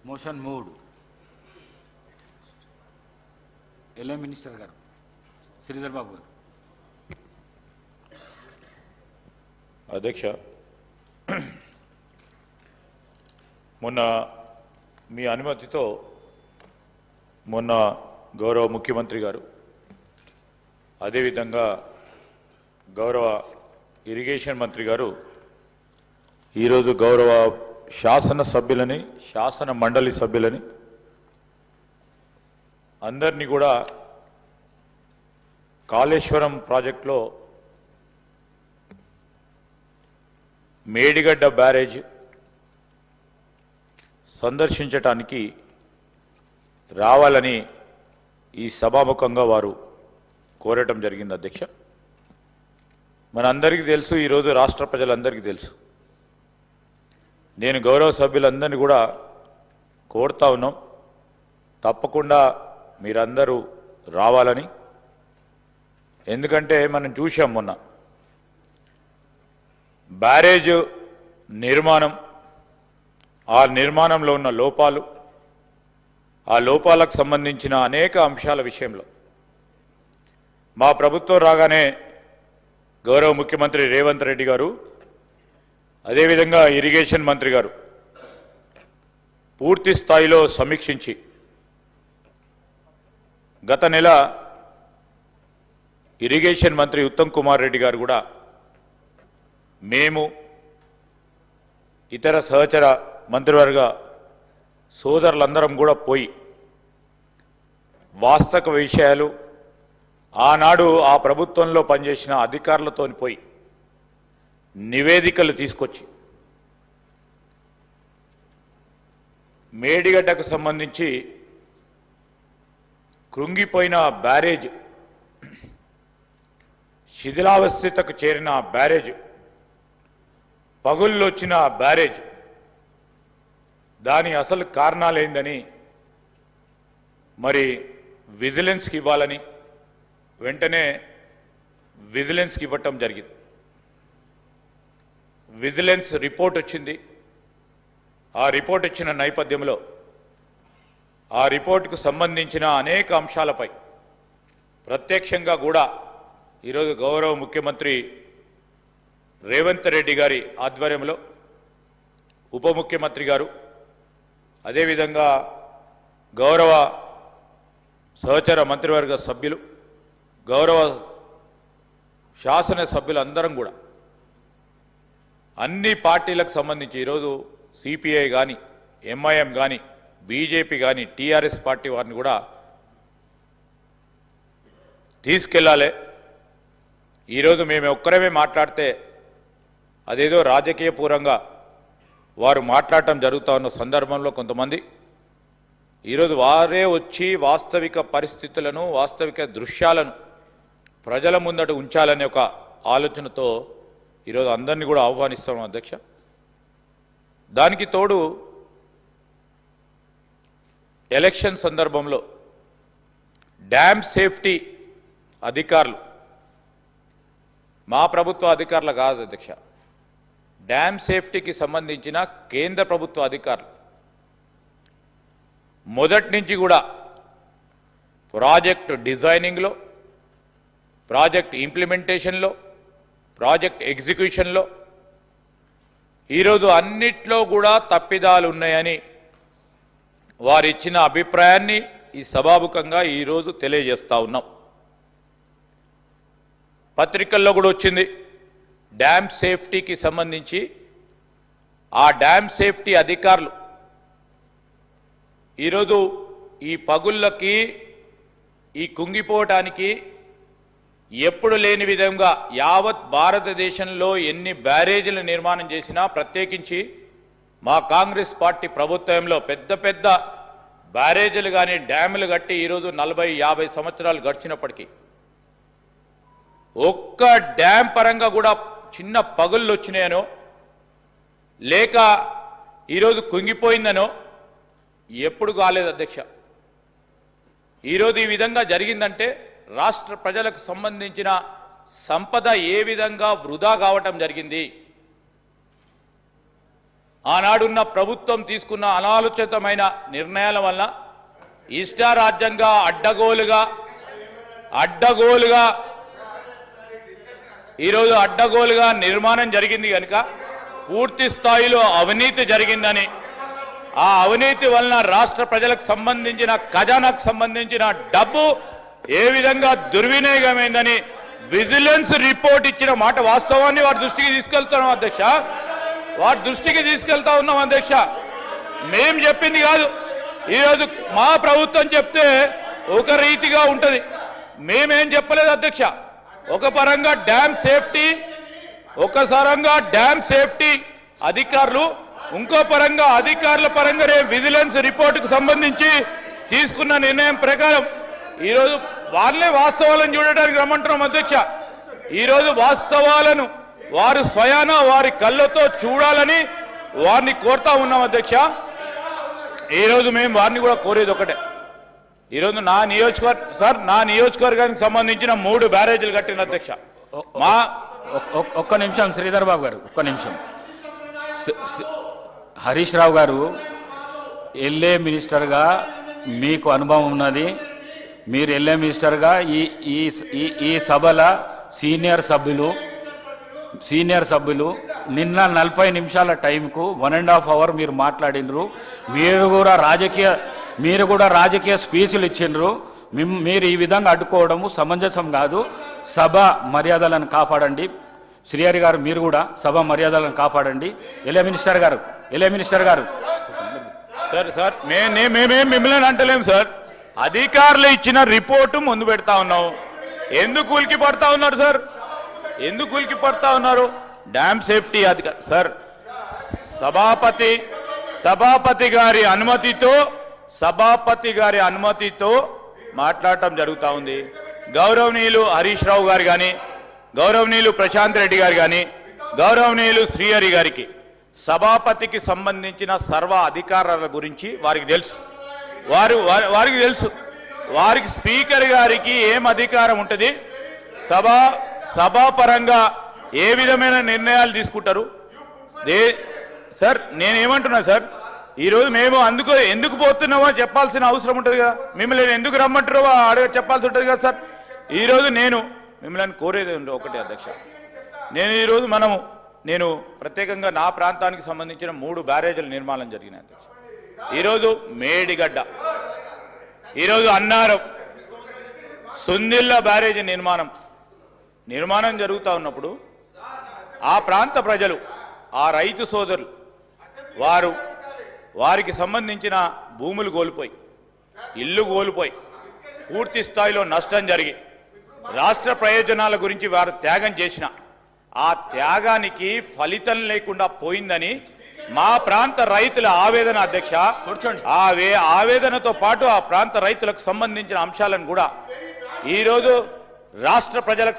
Motion mood LA minister గారు శ్రీధర్ బాబు గారు. అధ్యక్ష, మొన్న మీ అనుమతితో మొన్న గౌరవ ముఖ్యమంత్రి గారు అదేవిధంగా గౌరవ ఇరిగేషన్ మంత్రి గారు ఈరోజు గౌరవ శాసన సభ్యులని శాసన మండలి సభ్యులని అందరినీ కూడా కాళేశ్వరం ప్రాజెక్టులో మేడిగడ్డ బ్యారేజ్ సందర్శించటానికి రావాలని ఈ సభాముఖంగా వారు కోరటం జరిగింది. అధ్యక్ష, మనందరికీ తెలుసు, ఈరోజు రాష్ట్ర ప్రజలందరికీ తెలుసు, నేను గౌరవ సభ్యులందరినీ కూడా కోరుతా ఉన్నాం, తప్పకుండా మీరందరూ రావాలని. ఎందుకంటే మనం చూసాం మొన్న బ్యారేజ్ నిర్మాణం, ఆ నిర్మాణంలో ఉన్న లోపాలు, ఆ లోపాలకు సంబంధించిన అనేక అంశాల విషయంలో మా ప్రభుత్వం రాగానే గౌరవ ముఖ్యమంత్రి రేవంత్ రెడ్డి గారు అదేవిధంగా ఇరిగేషన్ మంత్రి గారు పూర్తి స్థాయిలో సమీక్షించి గత నెల ఇరిగేషన్ మంత్రి ఉత్తమ్ కుమార్ రెడ్డి గారు కూడా మేము ఇతర సహచర మంత్రివర్గ సోదరులందరం కూడా పోయి వాస్తవ విషయాలు ఆనాడు ఆ ప్రభుత్వంలో పనిచేసిన అధికారులతో పోయి నివేదికలు తీసుకొచ్చి మేడిగడ్డకు సంబంధించి కృంగిపోయిన బ్యారేజ్, శిథిలావస్థకు చేరిన బ్యారేజ్, పగుళ్ళు వచ్చిన బ్యారేజ్, దాని అసలు కారణాలేందని మరి విజిలెన్స్కి ఇవ్వాలని వెంటనే విజిలెన్స్కి ఇవ్వటం జరిగింది. విజిలెన్స్ రిపోర్ట్ వచ్చింది. ఆ రిపోర్ట్ ఇచ్చిన నేపథ్యంలో ఆ రిపోర్టుకు సంబంధించిన అనేక అంశాలపై ప్రత్యక్షంగా కూడా ఈరోజు గౌరవ ముఖ్యమంత్రి రేవంత్ రెడ్డి గారి ఆధ్వర్యంలో ఉప ముఖ్యమంత్రి గారు అదేవిధంగా గౌరవ సహచర మంత్రివర్గ సభ్యులు, గౌరవ శాసన సభ్యులందరం కూడా అన్ని పార్టీలకు సంబంధించి ఈరోజు సిపిఐ కానీ, ఎంఐఎం కానీ, బీజేపీ కానీ, టీఆర్ఎస్ పార్టీ వారిని కూడా తీసుకెళ్ళాలి. ఈరోజు మేము ఒక్కరమే మాట్లాడితే అదేదో రాజకీయపూర్వంగా వారు మాట్లాడటం జరుగుతూ ఉన్న సందర్భంలో కొంతమంది ఈరోజు వారే వచ్చి వాస్తవిక పరిస్థితులను, వాస్తవిక దృశ్యాలను ప్రజల ముందట ఉంచాలనే ఒక ఆలోచనతో ఈరోజు అందరినీ కూడా ఆహ్వానిస్తాం అధ్యక్ష. దానికి తోడు ఎలక్షన్ సందర్భంలో డ్యామ్ సేఫ్టీ అధికారులు, మా ప్రభుత్వ అధికారులు కాదు అధ్యక్ష, డ్యామ్ సేఫ్టీకి సంబంధించిన కేంద్ర ప్రభుత్వ అధికారులు మొదటి నుంచి కూడా ప్రాజెక్ట్ డిజైనింగ్లో, ప్రాజెక్ట్ ఇంప్లిమెంటేషన్లో, ప్రాజెక్ట్ ఎగ్జిక్యూషన్లో ఈరోజు అన్నిట్లో కూడా తప్పిదాలు ఉన్నాయని వారిచ్చిన అభిప్రాయాన్ని ఈ సభాముఖంగా ఈరోజు తెలియజేస్తూ ఉన్నాం. పత్రికల్లో కూడా వచ్చింది. డ్యామ్ సేఫ్టీకి సంబంధించి ఆ డ్యామ్ సేఫ్టీ అధికారులు ఈరోజు ఈ పగుళ్ళకి, ఈ కుంగిపోవటానికి ఎప్పుడు లేని విధంగా యావత్ భారతదేశంలో ఎన్ని బ్యారేజీలు నిర్మాణం చేసినా, ప్రత్యేకించి మా కాంగ్రెస్ పార్టీ ప్రభుత్వంలో పెద్ద పెద్ద బ్యారేజీలు కానీ డ్యాములు కట్టి ఈరోజు 40-50 సంవత్సరాలు గడిచినప్పటికీ ఒక్క డ్యామ్ పరంగా కూడా చిన్న పగుళ్ళు వచ్చినాయనో లేక ఈరోజు కుంగిపోయిందనో ఎప్పుడు కాలేదు అధ్యక్ష. ఈరోజు ఈ విధంగా జరిగిందంటే రాష్ట్ర ప్రజలకు సంబంధించిన సంపద ఏ విధంగా వృధా కావటం జరిగింది, ఆనాడున్న ప్రభుత్వం తీసుకున్న అనాలోచితమైన నిర్ణయాల వల్ల ఇష్టారాజ్యంగా అడ్డగోలుగా నిర్మాణం జరిగింది కనుక పూర్తి స్థాయిలో అవినీతి జరిగిందని, ఆ అవినీతి వలన రాష్ట్ర ప్రజలకు సంబంధించిన ఖజానాకు సంబంధించిన డబ్బు ఏ విధంగా దుర్వినియోగమైందని విజిలెన్స్ రిపోర్ట్ ఇచ్చిన మాట వాస్తవాన్ని వారి దృష్టికి తీసుకెళ్తున్నాం అధ్యక్ష. వారి దృష్టికి తీసుకెళ్తా ఉన్నాం అధ్యక్ష. మేం చెప్పింది కాదు. ఈరోజు మా ప్రభుత్వం చెప్తే ఒక రీతిగా ఉంటుంది, మేమేం చెప్పలేదు అధ్యక్ష. ఒక పరంగా డ్యామ్ సేఫ్టీ అధికారులు, ఇంకో పరంగా అధికారుల పరంగా విజిలెన్స్ రిపోర్టుకు సంబంధించి తీసుకున్న నిర్ణయం ప్రకారం ఈరోజు వాళ్ళే వాస్తవాలను చూడడానికి రమ్మంటున్నాం అధ్యక్ష. ఈరోజు వాస్తవాలను వారు స్వయాన వారి కళ్ళతో చూడాలని వారిని కోరుతా ఉన్నాం అధ్యక్ష. ఈరోజు మేము వారిని కూడా కోరేది ఒకటే. ఈరోజు నా నియోజకవర్గానికి సంబంధించిన 3 బ్యారేజీలు కట్టిన అధ్యక్ష. ఒక్క నిమిషం శ్రీధర్ బాబు గారు, ఒక్క నిమిషం. హరీష్ రావు గారు, ఎల్ఏ మినిస్టర్గా మీకు అనుభవం ఉన్నది. మీరు ఎల్ఏ మినిస్టర్గా ఈ సభల సీనియర్ సభ్యులు నిన్న 40 నిమిషాల టైంకు 1.5 అవర్ మీరు మాట్లాడినరు. మీరు కూడా రాజకీయ స్పీచ్లు ఇచ్చిండ్రు. మీరు ఈ విధంగా అడ్డుకోవడము సమంజసం కాదు. సభ మర్యాదలను కాపాడండి. శ్రీహరి గారు, మీరు కూడా సభ మర్యాదలను కాపాడండి. ఎల్ఏ మినిస్టర్ గారు సార్ మేమేం మిమ్మల్ని అంటలేము సార్. అధికారులు ఇచ్చిన రిపోర్టు ముందు పెడతా ఉన్నాం. ఎందుకు ఉలికి పడతా ఉన్నారు సార్? ఎందుకు ఉలికి పడతా ఉన్నారు? డ్యామ్ సేఫ్టీ అధికారి సార్, సభాపతి గారి అనుమతితో మాట్లాడటం జరుగుతూ ఉంది. గౌరవనీయులు హరీష్ రావు గారు కానీ, గౌరవనీయులు ప్రశాంత్ రెడ్డి గారు కానీ, గౌరవనీయులు శ్రీహరి గారికి సభాపతికి సంబంధించిన సర్వ అధికారాల గురించి వారికి తెలుసు. వారికి స్పీకర్ గారికి ఏం అధికారం ఉంటుంది, సభాపరంగా ఏ విధమైన నిర్ణయాలు తీసుకుంటారు సార్. నేనేమంటున్నా సార్, ఈరోజు మేము ఎందుకు పోతున్నామో చెప్పాల్సిన అవసరం ఉంటుంది కదా. మిమ్మల్ని ఎందుకు రమ్మంటారో చెప్పాల్సి ఉంటుంది కదా సార్. ఈరోజు నేను మిమ్మల్ని కోరేది ఒకటే అధ్యక్ష. నేను ప్రత్యేకంగా నా ప్రాంతానికి సంబంధించిన 3 బ్యారేజీల నిర్మాణం జరిగినాయి అధ్యక్ష. ఈరోజు మేడిగడ్డ, ఈరోజు అన్నారం, సుందిల్ల బ్యారేజీ నిర్మాణం జరుగుతూ ఉన్నప్పుడు ఆ ప్రాంత ప్రజలు, ఆ రైతు సోదరులు వారికి సంబంధించిన భూములు కోల్పోయి, ఇల్లు కోల్పోయి, పూర్తి స్థాయిలో నష్టం జరిగి రాష్ట్ర ప్రయోజనాల గురించి వారు త్యాగం చేసిన ఆ త్యాగానికి ఫలితం లేకుండా పోయిందని మా ప్రాంత రైతుల ఆవేదన అధ్యక్ష. ఆవేదనతో పాటు ఆ ప్రాంత రైతులకు సంబంధించిన అంశాలను కూడా ఈరోజు రాష్ట్ర ప్రజలకు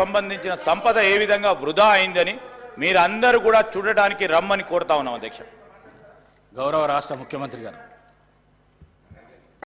సంబంధించిన సంపద ఏ విధంగా వృధా అయిందని మీరందరూ కూడా చూడడానికి రమ్మని కోరుతా ఉన్నాం అధ్యక్ష. గౌరవ రాష్ట్ర ముఖ్యమంత్రి గారు.